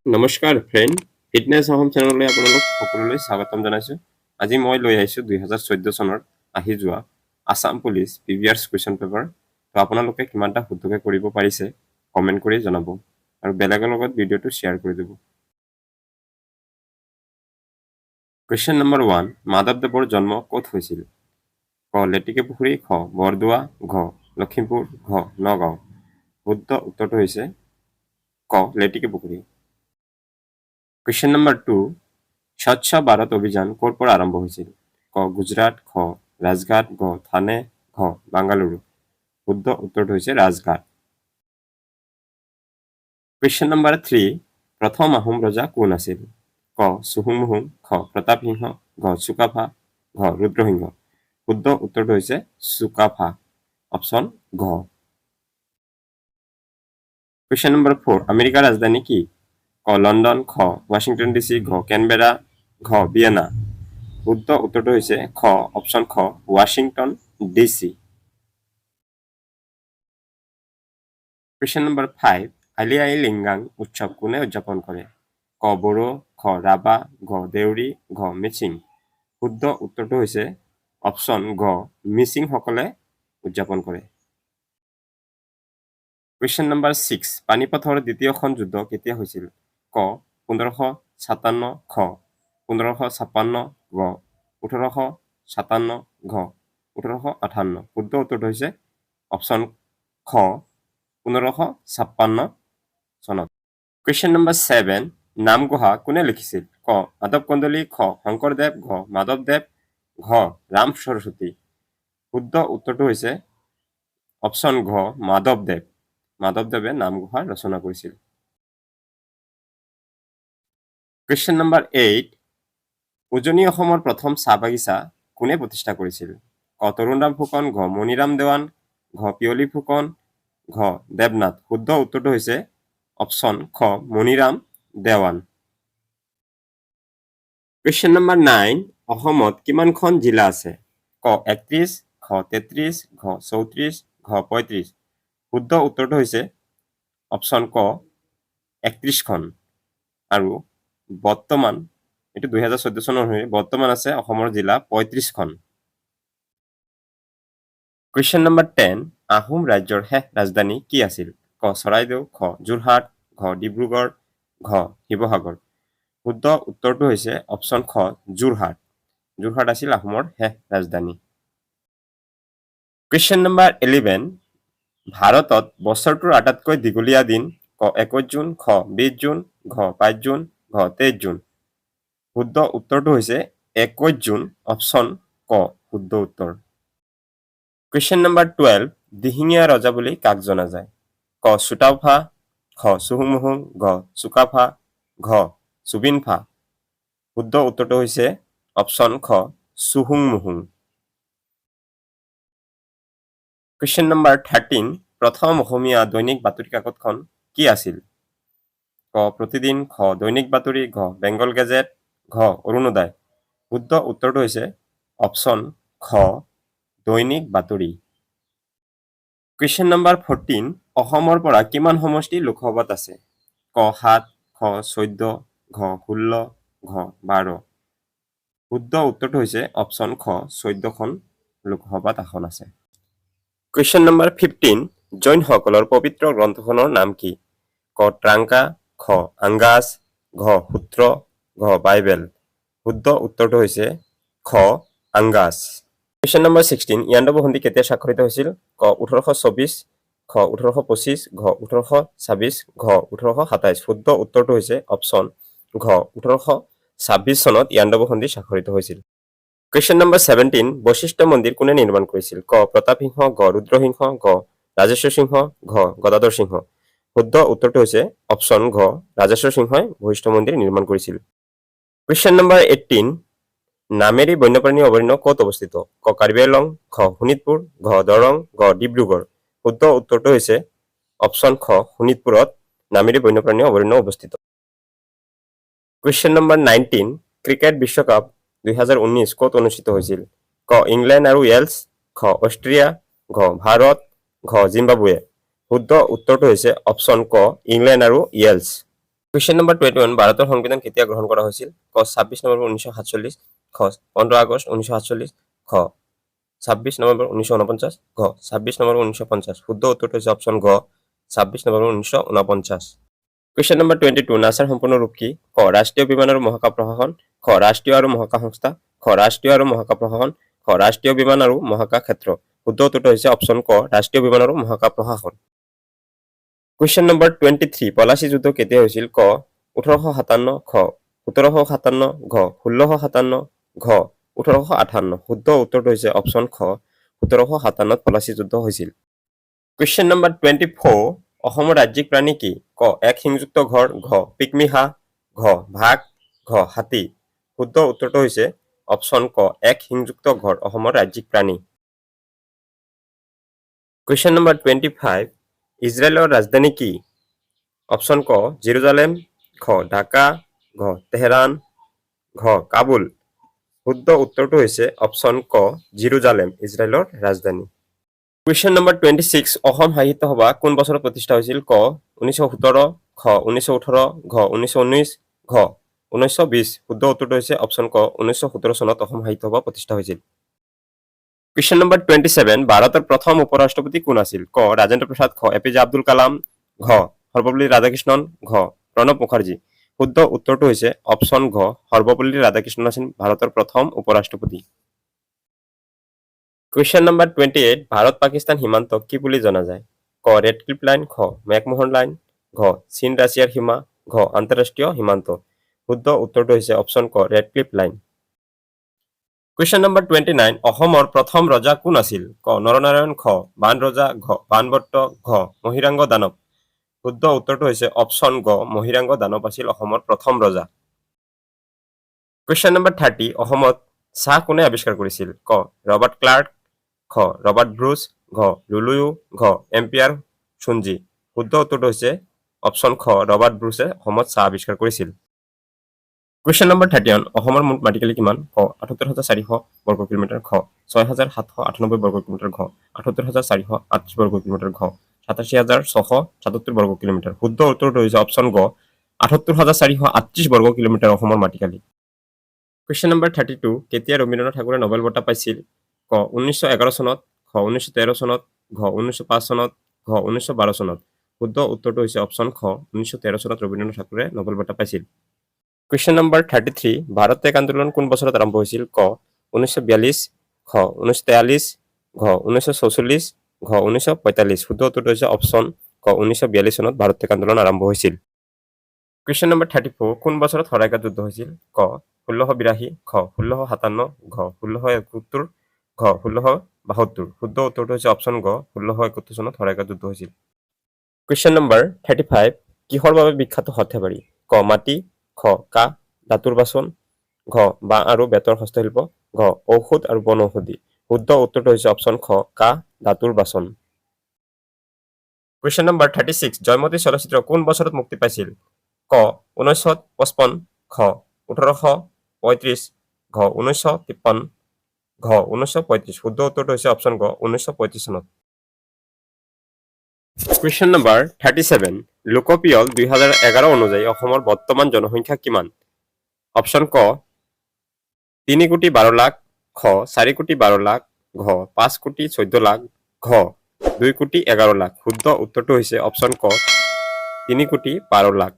নমস্কাৰ friend, fitness Assam চেনেললৈ আপোনালোক সকলোলৈ স্বাগতম জনাইছোঁ। আজি মই লৈ আহিছোঁ 2014 চনৰ আহি যোৱা Assam police previous question paper. তো আপোনালোকে কিমানটা শুদ্ধকৈ কৰিব পাৰিছে কমেণ্ট কৰি জনাব আৰু বেলেগৰ লগত ভিডিঅ'টো শ্বেয়াৰ কৰি দিব। কুৱেশ্যন নম্বৰ 1, মাধৱদেৱৰ জন্ম ক'ত হৈছিল? ক লেটিকে পুখুৰী, খ বৰদোৱা, ঘ লখিমপুৰ, ঘ নগাঁও। শুদ্ধ উত্তৰটো হৈছে ক লেটিকে পুখুৰী। কুৱেশ্যন নম্বৰ 2, স্বচ্ছ ভাৰত অভিযান ক'ৰ পৰা আৰম্ভ হৈছিল? ক গুজৰাট, খ ৰাজঘাট, ঘ থানে, ঘ বাংগালুৰু। শুদ্ধ উত্তৰটো হৈছে ৰাজঘাট। কুৱেশ্যন নম্বৰ 3, প্ৰথম আহোম ৰজা কোন আছিল? ক চুহুংমুহুং, খ প্ৰতাপ সিংহ, ঘ চুকাফা, ঘ ৰুদ্ৰসিংহ। শুদ্ধ উত্তৰটো হৈছে চুকাফা, অপশ্যন ঘ। কুৱেশ্যন নম্বৰ 4, আমেৰিকাৰ ৰাজধানী কি? ক লণ্ডন, খ ৱাশ্বিংটন ডিচি, ঘ কেনবেৰা, ঘ ভিয়েনা। শুদ্ধ উত্তৰটো হৈছে খ অপশ্যন খ ৱাশ্বিংটন ডিচি। কুৱেশ্যন নম্বৰ 5, আলি আই লিংগাং উৎসৱ কোনে উদযাপন কৰে? ক বড়ো, খ ৰাভা, ঘ দেউৰী, ঘ মিচিং। শুদ্ধ উত্তৰটো হৈছে অপশ্যন ঘ মিচিংসকলে উদযাপন কৰে। কুৱেশ্যন নম্বৰ 6, পানিপথৰ দ্বিতীয়খন যুদ্ধ কেতিয়া হৈছিল? ক 1557, খ 1556, ঘ 1857, ঘ 1858। শুদ্ধ উত্তৰটো হৈছে অপশ্যন খ 1556 চনত। কুৱেশ্যন নম্বৰ 7, নামগুহা কোনে লিখিছিল? ক মাধৱ কন্দলী, খ শংকৰদেৱ, ঘ মাধৱদেৱ, ঘ ৰাম সৰস্বতী। শুদ্ধ উত্তৰটো হৈছে অপশ্যন ঘ মাধৱদেৱ। মাধৱদেৱে নামগুহা ৰচনা কৰিছিল। কুৱেশ্যন নম্বৰ 8, উজনি অসমৰ প্ৰথম চাহ বাগিচা কোনে প্ৰতিষ্ঠা কৰিছিল? ক তৰুণৰাম ফুকন, ঘ মণিৰাম দেৱান, ঘ পিয়লি ফুকন, ঘ দেৱনাথ। শুদ্ধ উত্তৰটো হৈছে অপশ্যন খ মণিৰাম দেৱান। কুৱেশ্যন নম্বৰ 9, অসমত কিমানখন জিলা আছে? ক 31, খ 33, ঘ 34, ঘ 35। শুদ্ধ উত্তৰটো হৈছে অপশ্যন ক 31খন। আৰু বৰ্তমান এইটো 2014 চনৰ হয়, বৰ্তমান আছে অসমৰ জিলা 35খন। কুৱেশ্যন নম্বৰ 10, আহোম ৰাজ্যৰ শেষ ৰাজধানী কি আছিল? ক চৰাইদেউ, খ যোৰহাট, ঘ ডিব্ৰুগড়, ঘ শিৱসাগৰ। শুদ্ধ উত্তৰটো হৈছে অপশ্যন খ যোৰহাট। যোৰহাট আছিল আহোমৰ শেষ ৰাজধানী। কুৱেশ্যন নম্বৰ 11, ভাৰতত বছৰটোৰ আটাইতকৈ দীঘলীয়া দিন? ক 21 জুন, খ 20 জুন, ঘ 22 জুন, ঘ 23 জুন। শুদ্ধ উত্তৰটো হৈছে 21 জুন, অপশ্যন ক শুদ্ধ উত্তৰ। কুৱেশ্যন নম্বৰ 12, দিহিঙীয়া ৰজা বুলি কাক জনা যায়? ক চুটাফা, খ চুহুংমুহুং, ঘ চুকাফা, ঘ চুবিনফা। শুদ্ধ উত্তৰটো হৈছে অপশ্যন খ চুহুংমুহুং। কুৱেশ্যন নম্বৰ 13, প্ৰথম অসমীয়া দৈনিক বাতৰি কাকতখন কি আছিল? ক প্ৰতিদিন, খ দৈনিক বাতৰি, ঘ বেংগল গেজেট, ঘ অৰুণোদয়। শুদ্ধ উত্তৰটো হৈছে অপশ্যন খ দৈনিক বাতৰি। কুৱেশ্যন নম্বৰ 14, অসমৰ পৰা কিমান সমষ্টি লোকসভাত আছে? ক 7, খ 14, ঘ 16, ঘ 12। শুদ্ধ উত্তৰটো হৈছে অপশ্যন খ 14খন লোকসভাত আসন আছে। কুৱেশ্যন নম্বৰ 15, জৈনসকলৰ পবিত্ৰ গ্ৰন্থখনৰ নাম কি? ক ট্ৰাংকা, খ আংগাছ, ঘ সূত্ৰ, ঘ বাইবেল। শুদ্ধ উত্তৰটো হৈছে খ আংগাছ। কুৱেশ্যন নম্বৰ 16, ইয়াণ্ডাবু সন্ধি কেতিয়া স্বাক্ষৰিত হৈছিল? ক 1824, খ 1825, ঘ 1826, ঘ 1827। শুদ্ধ উত্তৰটো হৈছে অপশ্যন ঘ 1826 চনত ইয়াণ্ডাবু সন্ধি স্বাক্ষৰিত হৈছিল। কুৱেশ্যন নম্বৰ 17, বশিষ্ঠ মন্দিৰ কোনে নিৰ্মাণ কৰিছিল? ক প্ৰতাপ সিংহ, ঘ ৰুদ্ৰসিংহ, ঘ ৰাজেশ্বৰ সিংহ, ঘ গদাধৰ সিংহ। শুদ্ধ উত্তৰটো হৈছে অপশ্যন ঘ ৰাজেশ্বৰ সিংহই বশিষ্ঠ মন্দিৰ নিৰ্মাণ কৰিছিল। কুৱেশ্যন নম্বৰ 18, নামেৰী বন্যপ্ৰাণী অভয়াৰণ্য ক'ত অৱস্থিত? ক কাৰ্বি আংলং, ঘ শোণিতপুৰ, ঘ দৰং, ঘ ডিব্ৰুগড়। শুদ্ধ উত্তৰটো হৈছে অপশ্যন খ শোণিতপুৰত নামেৰী বন্যপ্ৰাণী অভয়াৰণ্য অৱস্থিত। কুৱেশ্যন নম্বৰ 19, ক্ৰিকেট বিশ্বকাপ 2019 ক'ত অনুষ্ঠিত হৈছিল? ক ইংলেণ্ড আৰু ৱেলছ, খ অষ্ট্ৰিয়া, ঘ ভাৰত, ঘ জিম্বাবুৱে। শুদ্ধ উত্তৰটো হৈছে অপশ্যন ক ইংলেণ্ড আৰু ৱেলছ। কুৱেশ্যন নম্বৰ 21 ভাৰতৰ সংবিধান কেতিয়া গ্ৰহণ কৰা হৈছিল? ক 26 নৱেম্বৰ 1947, খ 15 আগষ্ট 1947, খ 26 নৱেম্বৰ 1949, ঘ 26 নৱেম্বৰ 1950। শুদ্ধ উত্তৰটো হৈছে অপশ্যন ঘ 26 নৱেম্বৰ 1949। কুৱেশ্যন নম্বৰ 22 নাছাৰ সম্পূৰ্ণ ৰূপ কি? ক ৰাষ্ট্ৰীয় বিমান আৰু মহাকাশ প্ৰশাসন, খ ৰাষ্ট্ৰীয় আৰু মহাকাশ সংস্থা, খ ৰাষ্ট্ৰীয় আৰু মহাকাশ প্ৰশাসন, খ ৰাষ্ট্ৰীয় বিমান আৰু মহাকাশ ক্ষেত্ৰ। শুদ্ধ উত্তৰটো হৈছে অপশ্যন ক ৰাষ্ট্ৰীয় বিমান আৰু মহাকাশ প্ৰশাসন। কুৱেশ্যন নম্বৰ 23 পলাচী যুদ্ধ কেতিয়া হৈছিল? ক 1857, খ 1757, ঘ 1657, ঘ 1858। শুদ্ধ উত্তৰটো হৈছে অপশ্যন খ 1757 পলাচী যুদ্ধ হৈছিল। কুৱেশ্যন নম্বৰ 24 অসমৰ ৰাজ্যিক প্ৰাণী কি? ক এক শিংযুক্ত ঘৰ, ঘ পিকমি হাঁহ, ঘ ভাগ, ঘ হাতী। শুদ্ধ উত্তৰটো হৈছে অপশ্যন ক এক শিংযুক্ত ঘৰ অসমৰ ৰাজ্যিক প্ৰাণী। কুৱেশ্যন নম্বৰ 25 ইজৰাইলৰ ৰাজধানী কি? অপশ্যন ক জেৰুজালেম, খ ঢাকা, ঘ তেহৰান, ঘ কাবুল। শুদ্ধ উত্তৰটো হৈছে অপশ্যন ক জেৰুজালেম ইজৰাইলৰ ৰাজধানী। কুৱেশ্যন নম্বৰ 26 অসম সাহিত্য সভা কোন বছৰত প্ৰতিষ্ঠা হৈছিল? ক 1917, খ 1918, ঘ 1919, ঘ 1920। শুদ্ধ উত্তৰটো হৈছে অপশ্যন ক 1917 চনত অসম সাহিত্য সভা প্ৰতিষ্ঠা হৈছিল। কুৱেশ্যন নম্বৰ 27 ভাৰতৰ প্ৰথম উপৰাষ্ট্ৰপতি কোন আছিল? ক ৰাজেন্দ্ৰ প্ৰসাদ, খ এপিজে আব্দুল কালাম, ঘ সৰ্বপল্লী ৰাধাকৃষ্ণন, ঘ প্ৰণৱ মুখাৰ্জী। শুদ্ধ উত্তৰটো হৈছে অপশ্যন ঘ সৰ্বপল্লী ৰাধাকৃষ্ণন আছিল ভাৰতৰ প্ৰথম উপৰাষ্ট্ৰপতি। কুৱেশ্যন নম্বৰ 28 ভাৰত পাকিস্তান সীমান্তক কি বুলি জনা যায়? ক ৰেড ক্লিফ লাইন, খ মেকমোহন লাইন, ঘ চীন ৰাছিয়াৰ সীমা, ঘ আন্তঃৰাষ্ট্ৰীয় সীমান্ত। শুদ্ধ উত্তৰটো হৈছে অপশ্যন ক red cliff line. Question number 29 অসমৰ প্ৰথম ৰজা কোন আছিল? ক নৰনাৰায়ণ, খ বান ৰজা, ঘ বানৱৰ্ত, ঘ মহিৰাংগ দানৱ। শুদ্ধ উত্তৰটো হৈছে অপশ্যন গ মহিৰাংগ দানৱ আছিল অসমৰ প্ৰথম ৰজা। কুৱেশ্যন নম্বৰ 30 অসমত চাহ কোনে আৱিষ্কাৰ কৰিছিল? ক ৰবাৰ্ট ক্লাৰ্ক, খ ৰবাৰ্ট ব্ৰুচ, ঘ লুলুয়ু, ঘ এম্পিয়াৰ চুঞ্জি। শুদ্ধ উত্তৰটো হৈছে অপশ্যন খ ৰবাৰ্ট ব্ৰুচে অসমত চাহ আৱিষ্কাৰ কৰিছিল। কুৱেশ্যন নম্বৰ 31 অসমৰ মুঠ মাটিকালি কিমান? ক ৭৮,৪০০ বৰ্গ কিলোমিটাৰ, খ ৬,৭৯৮ বৰ্গ কিলোমিটাৰ, ঘ ৭৮,৪৩৮ বৰ্গ কিলোমিটাৰ, ঘ ৮৭,৬৭৭ বৰ্গ কিলোমিটাৰ। শুদ্ধ উত্তৰটো হৈছে অপশ্যন গ ৭৮,৪৩৮ বৰ্গ কিলোমিটাৰ অসমৰ মাটিকালি। কুৱেশ্যন নম্বৰ 32 কেতিয়া ৰবীন্দ্ৰনাথ ঠাকুৰে নোবেল বঁটা পাইছিল? ক 1911 চনত, খ 1913 চনত, ঘ 1905 চনত, ঘ 1912 চনত। শুদ্ধ উত্তৰটো হৈছে অপশ্যন খ 1913 চনত ৰবীন্দ্ৰনাথ ঠাকুৰে নোবেল বঁটা পাইছিল। কুৱেশ্যন নম্বৰ 33 ভাৰত ত্যাগ আন্দোলন কোন বছৰত আৰম্ভ হৈছিল? ক 1942, খ 1943, ঘ 1944, ঘ 1945। শুদ্ধ উত্তৰটো হৈছে অপশ্যন ক 1942 চনত ভাৰত ত্যাগ আন্দোলন আৰম্ভ হৈছিল। কুৱেশ্যন নম্বৰ 34 কোন বছৰত শৰাইঘাট যুদ্ধ হৈছিল? ক 1682, খ 1657, ঘ 1671, ঘ 1672। শুদ্ধ উত্তৰটো হৈছে অপশ্যন গ 1671 চনত শৰাইঘাট যুদ্ধ হৈছিল। কুৱেশ্যন নম্বৰ 35 কিহৰ বাবে বিখ্যাত সৰ্থেবাৰী? ক মাটি, খ কাঁহ ধাতুৰ বাচন, ঘ বাঁহ আৰু বেতৰ হস্তশিল্প, ঘ ঔষধ আৰু বনৌষধি। শুদ্ধ উত্তৰটো হৈছে অপশ্যন খ কাঁহ ধাতুৰ বাচন। কুৱেশ্যন নম্বৰ 36 জয়মতী চলচ্চিত্ৰ কোন বছৰত মুক্তি পাইছিল? ক 1955, খ 1835, ঘ 1953, ঘ 1935। শুদ্ধ উত্তৰটো হৈছে অপশ্যন গ 1935 চনত। কুৱেশ্যন নম্বৰ 37 লোকপিয়ল 2011 অনুযায়ী অসমৰ বৰ্তমান জনসংখ্যা কিমান? অপশ্যন ক 3,12,00,000, খ 4,12,00,000, ঘ 5,14,00,000, ঘ 2,11,00,000। শুদ্ধ উত্তৰটো হৈছে অপশ্যন ক 3,12,00,000।